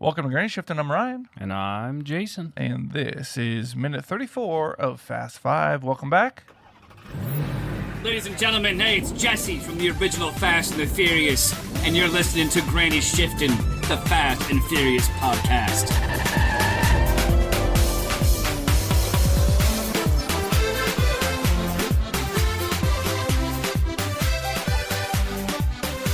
Welcome to Granny Shift, and I'm Ryan. And I'm Jason. And this is minute 34 of Fast 5. Welcome back. Ladies and gentlemen, hey, it's Jesse from the original Fast and the Furious, and you're listening to Granny Shiftin', the Fast and Furious podcast.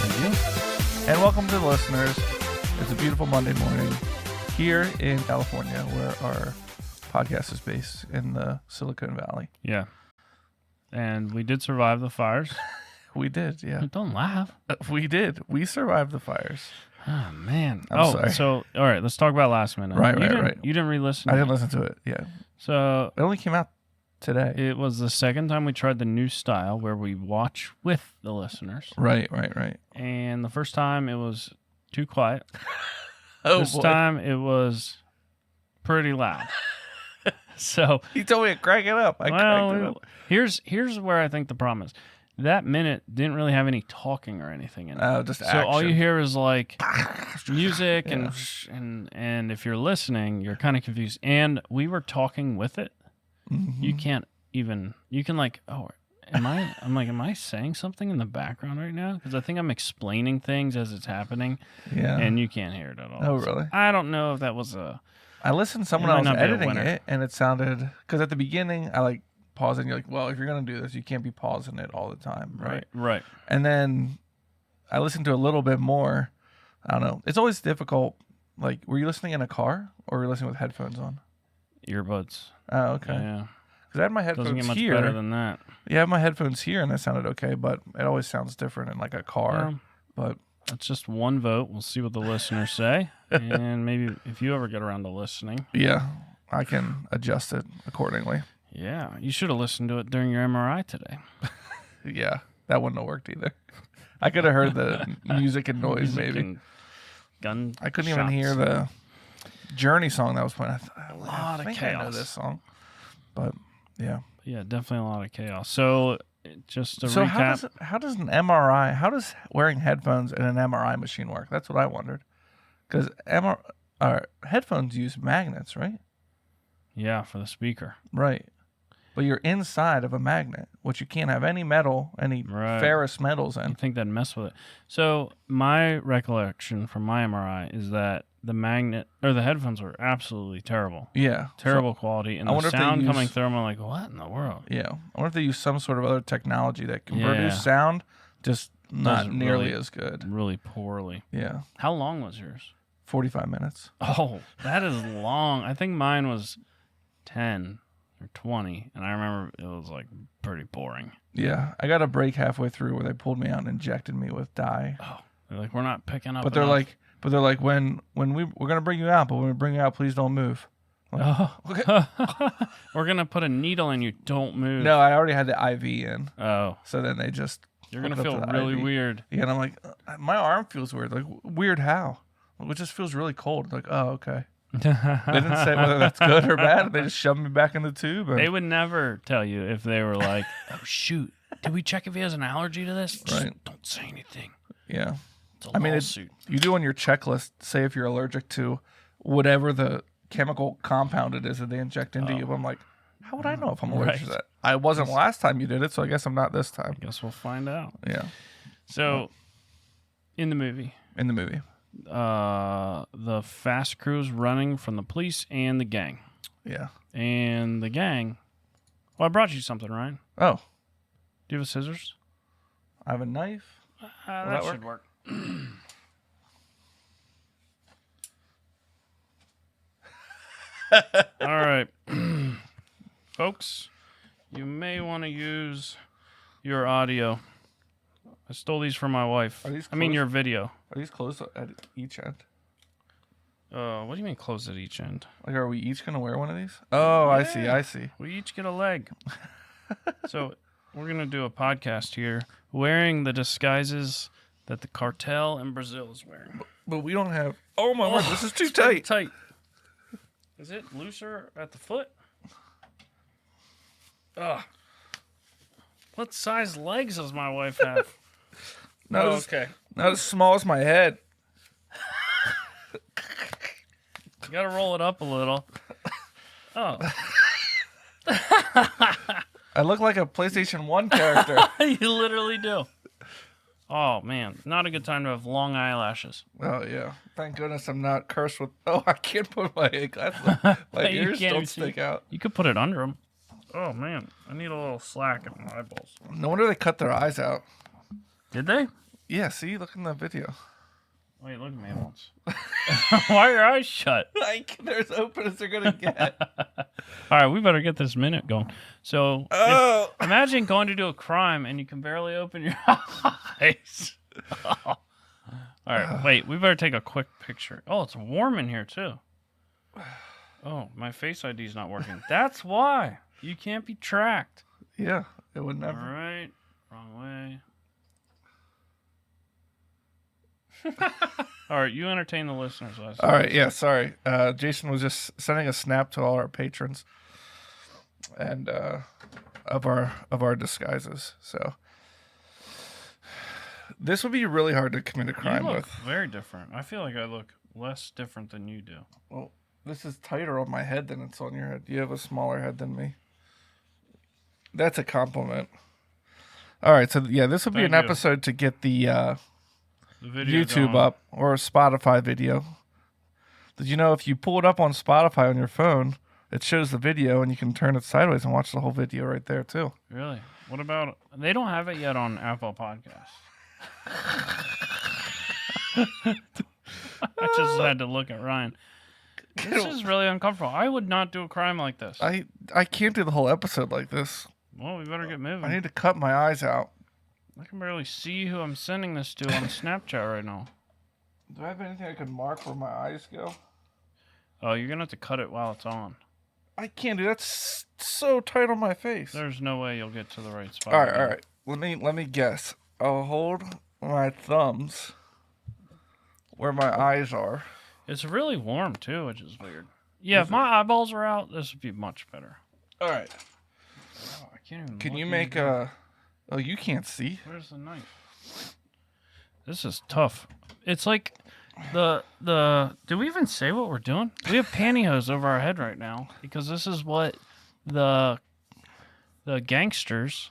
Thank you. And welcome to the listeners. It's a beautiful Monday morning here in California, where our podcast is based in the Silicon Valley. Yeah. And we did survive the fires. We did, yeah. Don't laugh. We did. We survived the fires. Oh, man. I'm sorry. So, all right, let's talk about last minute. Right. You didn't re-listen? I didn't listen to it, yeah. So it only came out today. It was the second time we tried the new style where we watch with the listeners. Right. And the first time it was too quiet. This time it was pretty loud. So he told me to crank it up. I cranked it up. Here's where I think the problem is. That minute didn't really have any talking or anything in it. Oh, just action. So all you hear is like music and if you're listening, you're kind of confused. And we were talking with it. Mm-hmm. You can like, am I saying something in the background right now? Because I think I'm explaining things as it's happening. Yeah. And you can't hear it at all. Oh, really? I don't know if that was I listened to someone else editing it, and it sounded... Because at the beginning, I like pausing. You're like, well, if you're going to do this, you can't be pausing it all the time, right? Right. And then I listened to a little bit more. I don't know. It's always difficult. Like, were you listening in a car, or were you listening with headphones on? Earbuds. Oh, okay. Yeah. Because I had my headphones here. Doesn't get much better than that. Yeah, I have my headphones here, and that sounded okay, but it always sounds different in like a car. But that's just one vote. We'll see what the listeners say, and maybe if you ever get around to listening, yeah, I can adjust it accordingly. Yeah, you should have listened to it during your MRI today. Yeah, that wouldn't have worked either. I could have heard the music and noise, maybe. Gun. I couldn't even hear the Journey song that was playing. A lot of chaos. I know this song, but yeah. Yeah, definitely a lot of chaos. So just to recap. How does an MRI, how does wearing headphones in an MRI machine work? That's what I wondered. Because headphones use magnets, right? Yeah, for the speaker. Right. But you're inside of a magnet, which you can't have any metal, any ferrous metals in. I think that'd mess with it. So my recollection from my MRI is that the magnet or the headphones were absolutely terrible. Yeah. Terrible quality. And the sound coming through, I'm like, what in the world? Yeah. I wonder if they use some sort of other technology that can produce sound, just not nearly as good. Really poorly. Yeah. How long was yours? 45 minutes. Oh, that is long. I think mine was 10 or 20, and I remember it was like pretty boring. Yeah. I got a break halfway through where they pulled me out and injected me with dye. Oh, they're like, we're not picking up. But they're like, when we're gonna bring you out, but when we bring you out, please don't move. Like, okay. We're gonna put a needle in you. Don't move. No, I already had the IV in. Oh, so then they just you're gonna feel really weird. Yeah, and I'm like, my arm feels weird. Like, weird how? It just feels really cold. Like, oh, okay. They didn't say whether that's good or bad. They just shoved me back in the tube. They would never tell you if they were like, oh shoot, did we check if he has an allergy to this? Right. Just don't say anything. Yeah. I mean, you do on your checklist, say if you're allergic to whatever the chemical compound it is that they inject into you. But I'm like, how would I know if I'm allergic to that? I wasn't last time you did it, so I guess I'm not this time. I guess we'll find out. Yeah. So, in the movie. The fast crew's running from the police and the gang. Yeah. And the gang... Well, I brought you something, Ryan. Oh. Do you have a scissors? I have a knife. That should work. All right. Folks, you may want to use your audio. I stole these from my wife. Your video. Are these closed at each end? What do you mean closed at each end? Like, are we each going to wear one of these? Oh, yeah. I see. We each get a leg. So we're going to do a podcast here wearing the disguises that the cartel in Brazil is wearing. But we don't have... Oh, my word, this is too tight. Is it looser at the foot? Ugh. What size legs does my wife have? Not as small as my head. You got to roll it up a little. Oh. I look like a PlayStation 1 character. You literally do. Oh, man. Not a good time to have long eyelashes. Oh, yeah. Thank goodness I'm not cursed with... Oh, I can't put my glasses. My ears don't stick out. You could put it under them. Oh, man. I need a little slack in my eyeballs. No wonder they cut their eyes out. Did they? Yeah, see? Look in the video. Wait, look at me once. Why are your eyes shut? Like, they're as open as they're going to get. All right, we better get this minute going. So, imagine going to do a crime and you can barely open your eyes. All right, wait, we better take a quick picture. Oh, it's warm in here, too. Oh, my Face ID is not working. That's why. You can't be tracked. Yeah, it would never. All right, wrong way. All right, you entertain the listeners. All right, yeah, sorry. Jason was just sending a snap to all our patrons and of our disguises. So this would be really hard to commit a crime you look with. Very different. I feel like I look less different than you do. Well, this is tighter on my head than it's on your head. You have a smaller head than me. That's a compliment. All right, so yeah, this would be an episode to get the video YouTube up or a Spotify video. Did you know if you pull it up on Spotify on your phone, it shows the video and you can turn it sideways and watch the whole video right there too? Really? What about... They don't have it yet on Apple Podcasts. I just had to look at Ryan. This is really uncomfortable. I would not do a crime like this. I can't do the whole episode like this. Well, we better get moving. I need to cut my eyes out. I can barely see who I'm sending this to on Snapchat right now. Do I have anything I can mark where my eyes go? Oh, you're going to have to cut it while it's on. I can't do that. That's so tight on my face. There's no way you'll get to the right spot. All right. Let me guess. I'll hold my thumbs where my eyes are. It's really warm, too, which is weird. Yeah, if my eyeballs are out, this would be much better. All right. Oh, I can't even Can you make a... Oh, you can't see. Where's the knife? This is tough. It's like the. Did we even say what we're doing? We have pantyhose over our head right now because this is what the gangsters,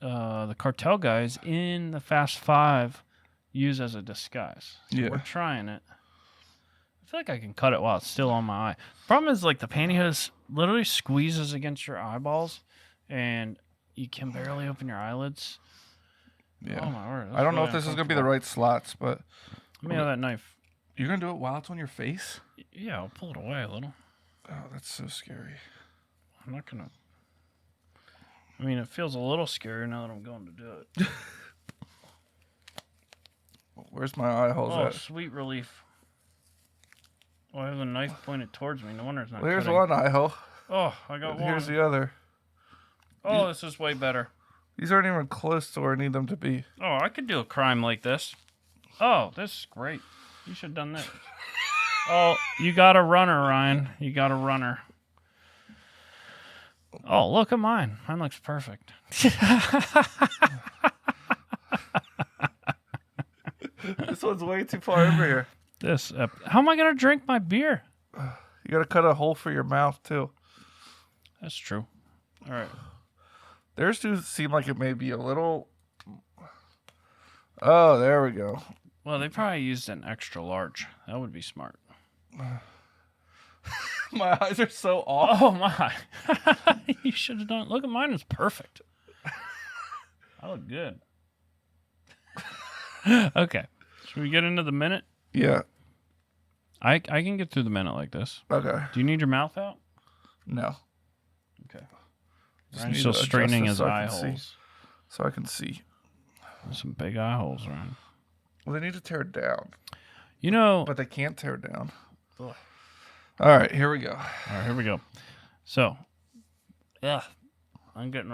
the cartel guys in the Fast Five use as a disguise. So we're trying it. I feel like I can cut it while it's still on my eye. Problem is, like, the pantyhose literally squeezes against your eyeballs, and you can barely open your eyelids. Yeah. Oh, my word. I don't know if this is going to be the right slots, but... Let me have that knife. You're going to do it while it's on your face? Yeah, I'll pull it away a little. Oh, that's so scary. I'm not going to... I mean, it feels a little scarier now that I'm going to do it. Where's my eye holes at? Oh, sweet relief. Oh, I have the knife pointed towards me. No wonder it's not There's cutting. one eye hole. Oh, I got one. Here's the other. Oh, this is way better. These aren't even close to where I need them to be. Oh, I could do a crime like this. Oh, this is great. You should have done this. Oh, you got a runner, Ryan. You got a runner. Oh, look at mine. Mine looks perfect. This one's way too far over here. How am I going to drink my beer? You got to cut a hole for your mouth, too. That's true. All right. Theirs do seem like it may be a little... Oh, there we go. Well, they probably used an extra large. That would be smart. My eyes are so off. Oh, my. You should have done... Look at mine. It's perfect. I look good. Okay. Should we get into the minute? Yeah. I can get through the minute like this. Okay. Do you need your mouth out? No. Okay. Ryan's still straightening his eye holes. So I can see. There's some big eye holes, Ryan. Well, they need to tear it down. You know... But they can't tear it down. Ugh. All right, here we go. All right, here we go. So, yeah, I'm getting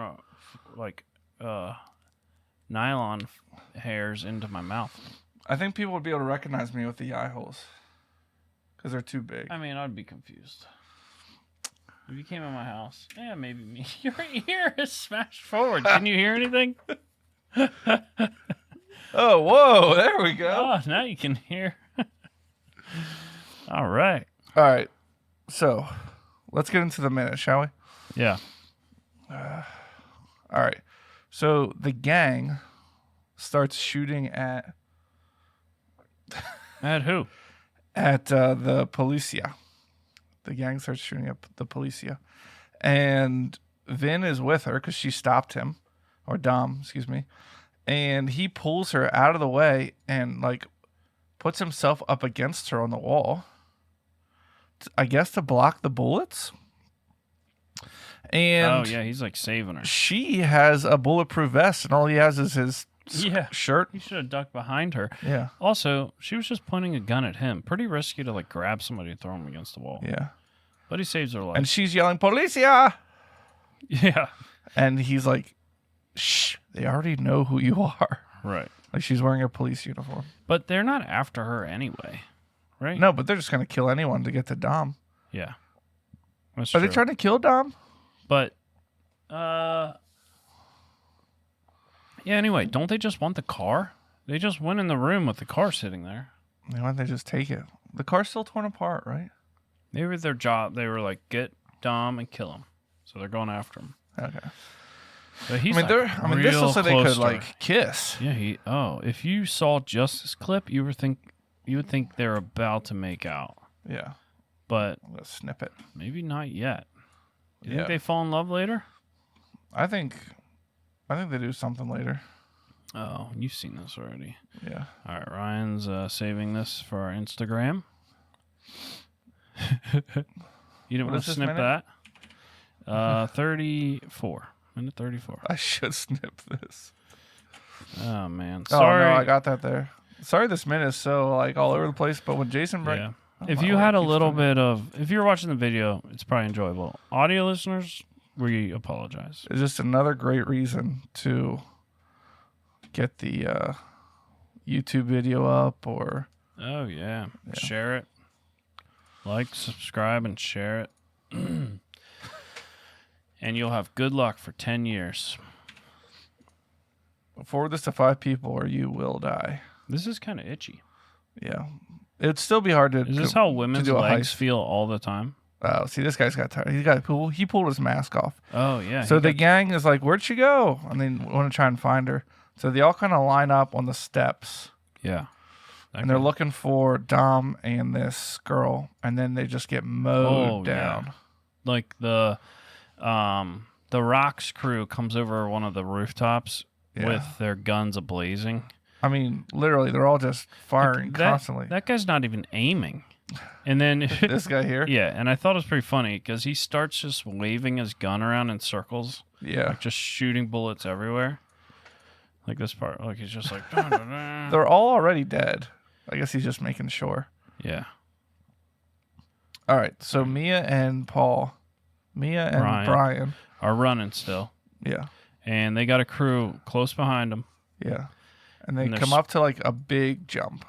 nylon hairs into my mouth. I think people would be able to recognize me with the eye holes because they're too big. I mean, I'd be confused. If you came in my house, yeah, maybe me. Your ear is smashed forward. Can you hear anything? Oh, whoa, there we go. Oh, now you can hear. All right. All right. So, let's get into the minute, shall we? Yeah. All right. So the gang starts shooting at Who? at the policia. The gang starts shooting at the policia, and Vin is with her because she stopped him, or Dom, excuse me, and he pulls her out of the way and like puts himself up against her on the wall. I guess to block the bullets. And he's like saving her. She has a bulletproof vest, and all he has is his shirt. He should have ducked behind her. Yeah. Also, she was just pointing a gun at him. Pretty risky to like grab somebody and throw him against the wall. Yeah. But he saves her life. And she's yelling, "Policia!" Yeah. And he's like, "Shh, they already know who you are." Right. Like she's wearing a police uniform. But they're not after her anyway, right? No, but they're just gonna kill anyone to get to Dom. Yeah. That's Are true. they trying to kill Dom? But, yeah, anyway, don't they just want the car? They just went in the room with the car sitting there. Why don't they just take it? The car's still torn apart, right? Maybe their job, they were like, get Dom and kill him. So they're going after him. Okay. But he's this looks like they could like kiss. Yeah, if you saw just this clip, you would think they're about to make out. Yeah. But let's snip it. Maybe not yet. You think they fall in love later? I think they do something later. Oh, you've seen this already. Yeah. All right, Ryan's saving this for our Instagram. You didn't want to snip that? 34. Minute 34. I should snip this. Oh, man. Sorry. Oh, no, I got that there. Sorry this minute is so like all over the place, but when Jason... Yeah. If you had a little bit of... If you were watching the video, it's probably enjoyable. Audio listeners, we apologize. It's just another great reason to get the YouTube video up or... Oh, yeah. Share it. Like, subscribe, and share it. And you'll have good luck for 10 years. Forward this to 5 people or you will die. This is kind of itchy. Yeah. It'd still be hard to... Is this how women's legs feel all the time? Oh, see, this guy's got tired. He pulled his mask off. Oh, yeah. So the gang is like, where'd she go? And they want to try and find her. So they all kind of line up on the steps. Yeah. And they're looking for Dom and this girl. And then they just get mowed down. Yeah. Like the Rock's crew comes over one of the rooftops with their guns ablazing. I mean, literally, they're all just firing constantly. That guy's not even aiming. And then... this guy here? Yeah, and I thought it was pretty funny because he starts just waving his gun around in circles. Yeah. Like just shooting bullets everywhere. Like this part. Like he's just like... Dun, dun, dun. They're all already dead. I guess he's just making sure. Yeah. All right, so Mia and Brian are running still. Yeah. And they got a crew close behind them. Yeah. And they come up to like a big jump.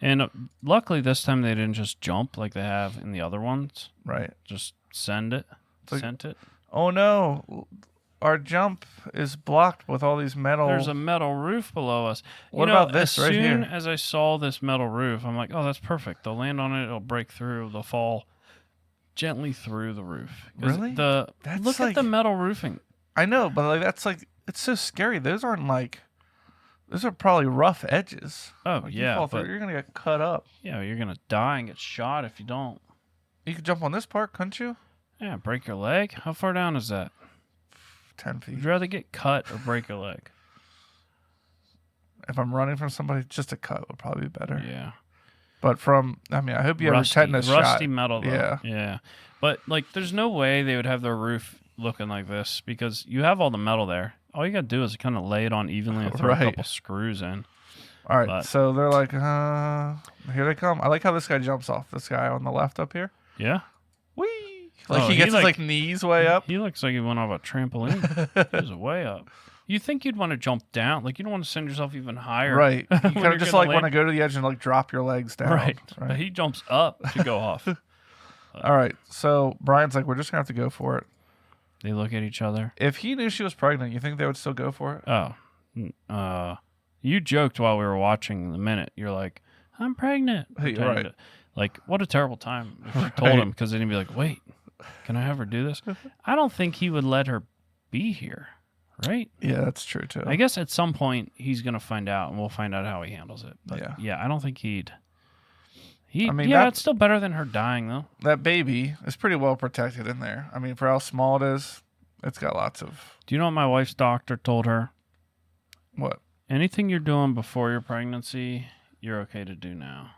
And luckily this time they didn't just jump like they have in the other ones. Right. Just sent it. Oh no. Our jump is blocked with all these metal... There's a metal roof below us. What about this right here? As soon as I saw this metal roof, I'm like, oh, that's perfect. They'll land on it. It'll break through. They'll fall gently through the roof. Really? Look at the metal roofing. I know, but like that's like... It's so scary. Those aren't like... Those are probably rough edges. Oh, like yeah. You fall through, you're going to get cut up. Yeah, you're going to die and get shot if you don't. You could jump on this part, couldn't you? Yeah, break your leg. How far down is that? 10 feet. Would you rather get cut or break your leg? If I'm running from somebody, just a cut would probably be better. Yeah. But I hope you have a tetanus shot. Rusty metal, though. Yeah. Yeah. But, like, there's no way they would have their roof looking like this because you have all the metal there. All you got to do is kind of lay it on evenly and throw a couple screws in. All right. So they're like, here they come. I like how this guy jumps off. This guy on the left up here. Yeah. Whee! Like he gets his knees way up. He looks like he went off a trampoline. He was way up. You think you'd want to jump down? Like you don't want to send yourself even higher. Right. You kind of just like want to go to the edge and like drop your legs down. Right. But he jumps up to go off. All right. So Brian's like, we're just going to have to go for it. They look at each other. If he knew she was pregnant, you think they would still go for it? Oh. You joked while we were watching the minute. You're like, I'm pregnant. Hey, right. Like, what a terrible time if she told him, because then he'd be like, wait, can I have her do this? I don't think he would let her be here, right? Yeah, that's true, too. I guess at some point he's going to find out, and we'll find out how he handles it. But yeah, I don't think he'd... I mean, it's still better than her dying, though. That baby is pretty well protected in there. I mean, for how small it is, it's got lots of... Do you know what my wife's doctor told her? What? Anything you're doing before your pregnancy, you're okay to do now.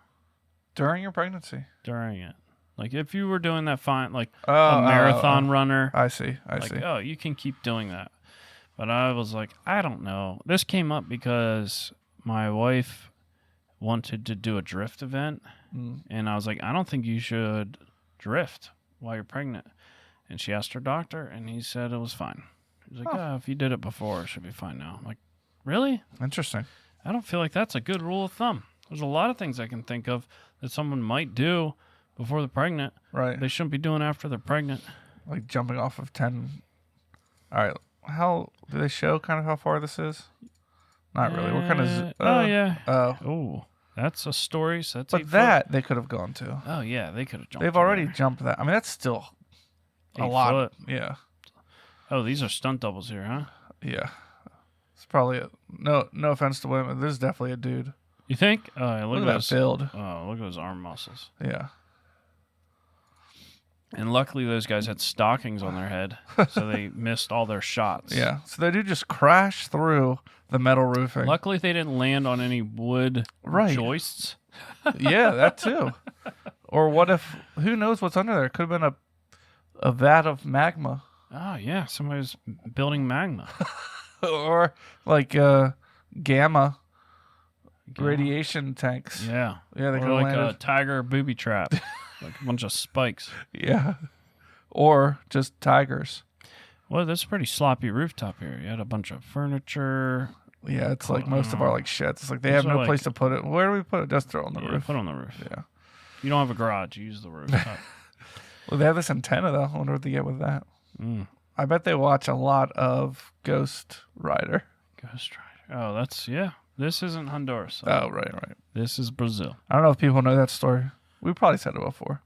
During your pregnancy? During it. Like, if you were doing that fine, like a marathon runner. I see. Oh, you can keep doing that. But I was like, I don't know. This came up because my wife wanted to do a drift event. And I was like, I don't think you should drift while you're pregnant. And she asked her doctor, and he said it was fine. He was like, if you did it before, it should be fine now. I'm like, really? Interesting. I don't feel like that's a good rule of thumb. There's a lot of things I can think of that someone might do before they're pregnant. Right. They shouldn't be doing after they're pregnant. Like jumping off of 10. All right. How do they show kind of how far this is? Not really. We're kind of. Yeah. Oh. That's a story. So that's but that they could have gone to. Oh, yeah. They could have jumped. They've already jumped that. I mean, that's still a lot. Foot. Yeah. Oh, these are stunt doubles here, huh? Yeah. It's probably no offense to women. This is definitely a dude. You think? Look at that build. Oh, look at those arm muscles. Yeah. And luckily those guys had stockings on their head, so they missed all their shots. Yeah. So they do just crash through the metal roofing. Luckily they didn't land on any wood joists. Yeah, that too. Or what if, who knows what's under there? Could have been a vat of magma. Oh, yeah. Somebody's building magma. Or like gamma radiation tanks. Yeah. Yeah, they or could have like landed. a tiger booby trap. Like a bunch of spikes. Yeah. Or just tigers. Well, this is a pretty sloppy rooftop here. You had a bunch of furniture. Yeah, it's like most of our like sheds. It's like they have no place to put it. Where do we put it? Just throw it on the roof. Put it on the roof. Yeah. You don't have a garage. You use the rooftop. Well, they have this antenna though. I wonder what they get with that. I bet they watch a lot of Ghost Rider. Ghost Rider. Oh, that's, This isn't Honduras. Oh, right. This is Brazil. I don't know if people know that story. We probably said it before.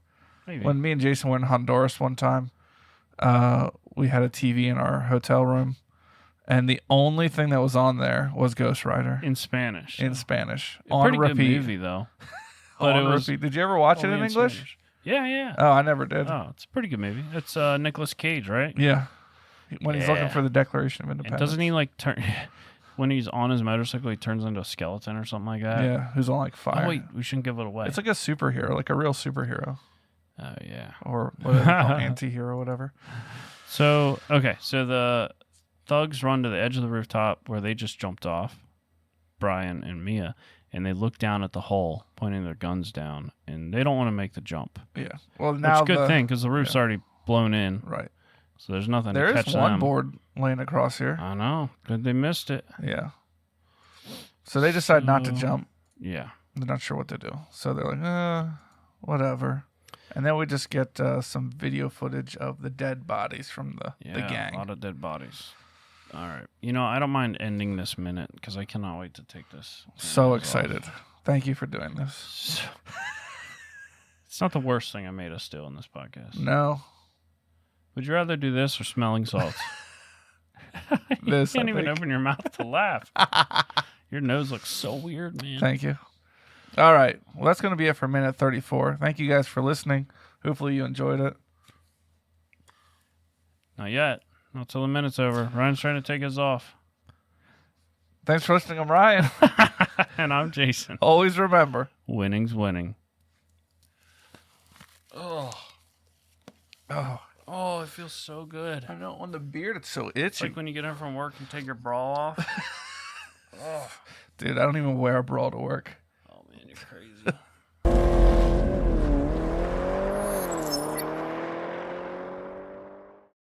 Maybe. When me and Jason were in Honduras one time, we had a TV in our hotel room, and the only thing that was on there was Ghost Rider. In Spanish. In Spanish. On repeat. Pretty good movie, though. But on repeat. Did you ever watch it in English? Spanish. Yeah. Oh, I never did. Oh, it's a pretty good movie. It's Nicolas Cage, right? Yeah. When he's looking for the Declaration of Independence. And doesn't he like turn... When he's on his motorcycle, he turns into a skeleton or something like that. Yeah, who's on like fire. Oh, wait, we shouldn't give it away. It's like a superhero, like a real superhero. Oh, yeah. Or whatever they call anti-hero, whatever. So the thugs run to the edge of the rooftop where they just jumped off, Brian and Mia, and they look down at the hole, pointing their guns down, and they don't want to make the jump. Yeah. Well, now it's a good thing, because the roof's already blown in. Right. So there's nothing to catch them. There is one board laying across here. I know. Good they missed it. Yeah. So they decide not to jump. Yeah. They're not sure what to do. So they're like, whatever. And then we just get some video footage of the dead bodies from the gang. A lot of dead bodies. All right. I don't mind ending this minute because I cannot wait to take this. So excited. Thank you for doing this. It's not the worst thing I made us do on this podcast. No. Would you rather do this or smelling salts? This, you can't even open your mouth to laugh. Your nose looks so weird, man. Thank you. All right. Well, that's going to be it for minute 34. Thank you guys for listening. Hopefully you enjoyed it. Not yet. Not till the minute's over. Ryan's trying to take us off. Thanks for listening. I'm Ryan. And I'm Jason. Always remember. Winning's winning. Oh, it feels so good. I know, on the beard, it's so itchy. It's like when you get in from work and take your bra off. Dude, I don't even wear a bra to work. Oh, man, you're crazy.